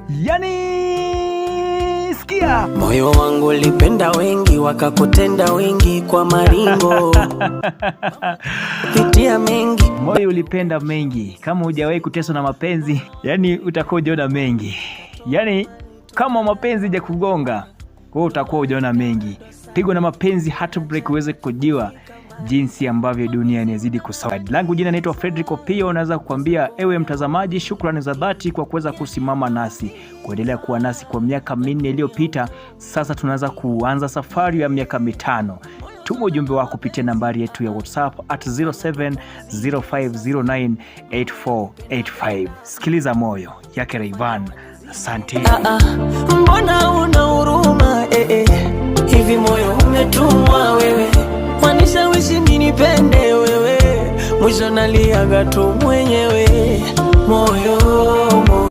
Yani sikia, moyo wangu ulipenda wengi, wakakutenda wengi kwa maringo. Pitia mengi, moyo ulipenda mengi. Kama hujawahi kuteswa na mapenzi, yani utakuwa unaona mengi. Yani kama mapenzi ya kugonga, wewe utakuwa unaona mengi. Pigwa na mapenzi, heartbreak, uweze kujua jinsi ambavyo dunia inazidi kusonga. Langu jina naitwa Fredrick Opio. Naweza kukwambia ewe mtazamaji, shukrani za dhati kwa kuweza kusimama nasi, kuendelea kuwa nasi kwa miaka 4 iliyopita. Sasa tunaanza kuanza safari ya miaka 5. Tuma ujumbe wako kupitia nambari yetu ya WhatsApp at 0705098485. Sikiliza moyo yake Rayvanny. Asante. Mbona una huruma hivi, moyo umetumwa wewe, wanishawishi nipende wewe, mwisho naliaga tu mwenyewe moyo.